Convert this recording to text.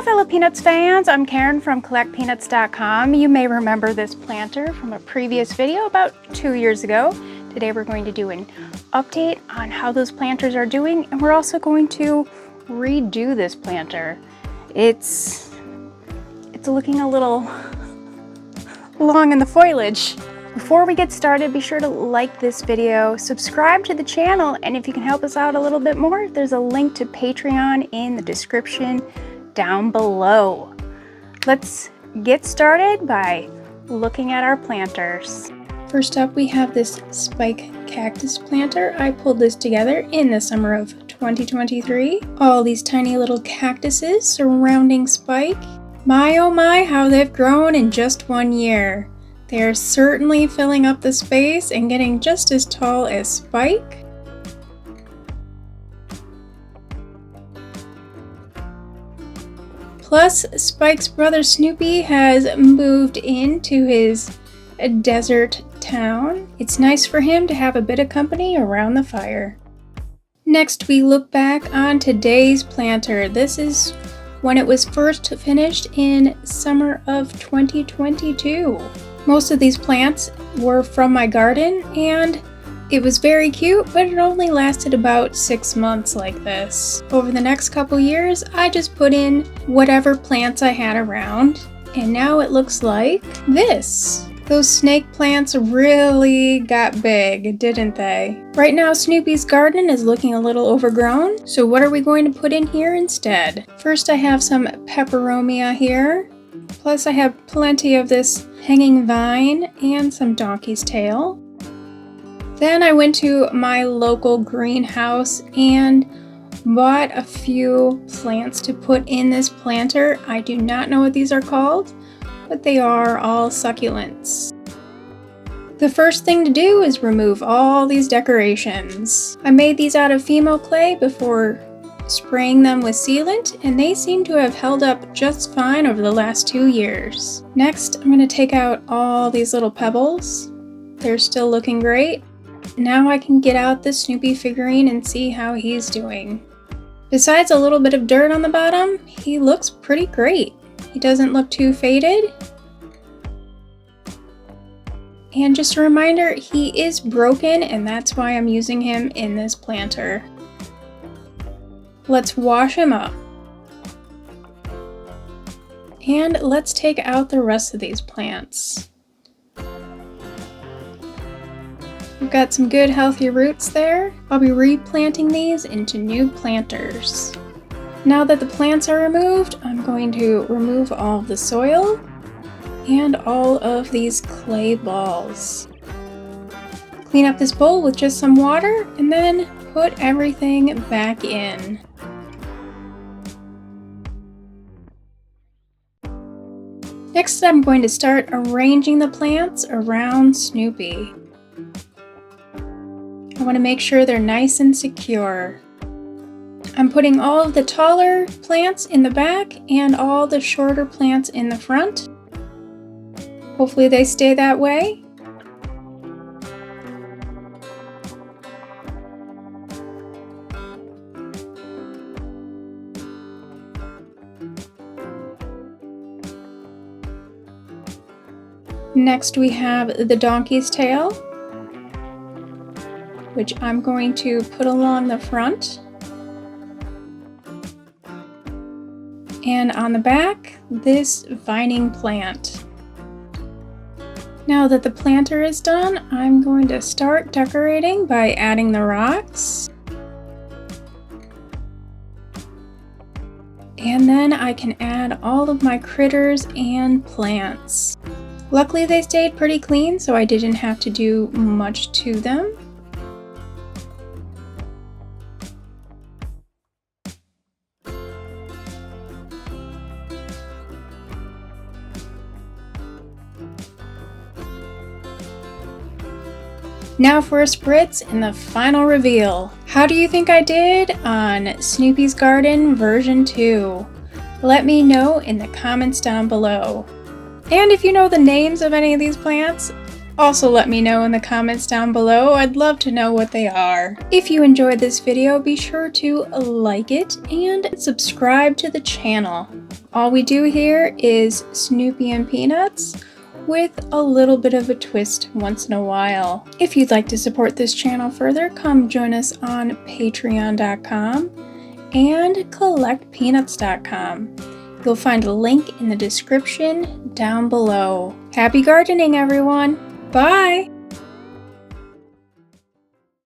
Hello fellow Peanuts fans, I'm Karen from CollectPeanuts.com. You may remember this planter from a previous video about 2 years ago. Today we're going to do an update on how those planters are doing, and we're also going to redo this planter. It's looking a little long in the foliage. Before we get started, be sure to like this video, subscribe to the channel, and if you can help us out a little bit more, there's a link to Patreon in the description down below. Let's get started by looking at our planters. First up, we have this spike cactus planter. I pulled this together in the summer of 2023. All these tiny little cactuses surrounding Spike. My oh my, how they've grown in just 1 year. They are certainly filling up the space and getting just as tall as Spike. Plus, Spike's brother Snoopy has moved into his desert town. It's nice for him to have a bit of company around the fire. Next, we look back on today's planter. This is when it was first finished in summer of 2022. Most of these plants were from my garden, and it was very cute, but it only lasted about 6 months like this. Over the next couple years, I just put in whatever plants I had around, and now it looks like this. Those snake plants really got big, didn't they? Right now, Snoopy's garden is looking a little overgrown, so what are we going to put in here instead? First, I have some peperomia here. Plus, I have plenty of this hanging vine and some donkey's tail. Then I went to my local greenhouse and bought a few plants to put in this planter. I do not know what these are called, but they are all succulents. The first thing to do is remove all these decorations. I made these out of Fimo clay before spraying them with sealant, and they seem to have held up just fine over the last 2 years. Next, I'm going to take out all these little pebbles. They're still looking great. Now I can get out the Snoopy figurine and see how he's doing. Besides a little bit of dirt on the bottom, he looks pretty great. He doesn't look too faded. And just a reminder, he is broken, and that's why I'm using him in this planter. Let's wash him up. And let's take out the rest of these plants. We've got some good healthy roots there. I'll be replanting these into new planters. Now that the plants are removed, I'm going to remove all of the soil and all of these clay balls. Clean up this bowl with just some water and then put everything back in. Next, I'm going to start arranging the plants around Snoopy. I want to make sure they're nice and secure. I'm putting all of the taller plants in the back and all the shorter plants in the front. Hopefully they stay that way. Next we have the donkey's tail, which I'm going to put along the front. And on the back, this vining plant. Now that the planter is done, I'm going to start decorating by adding the rocks. And then I can add all of my critters and plants. Luckily they stayed pretty clean, so I didn't have to do much to them. Now for a spritz and the final reveal. How do you think I did on Snoopy's Garden version 2? Let me know in the comments down below. And if you know the names of any of these plants, Also let me know in the comments down below. I'd love to know what they are. If you enjoyed this video, be sure to like it and subscribe to the channel. All we do here is Snoopy and Peanuts with a little bit of a twist once in a while. If you'd like to support this channel further, come join us on Patreon.com and CollectPeanuts.com. You'll find a link in the description down below. Happy gardening, everyone! Bye!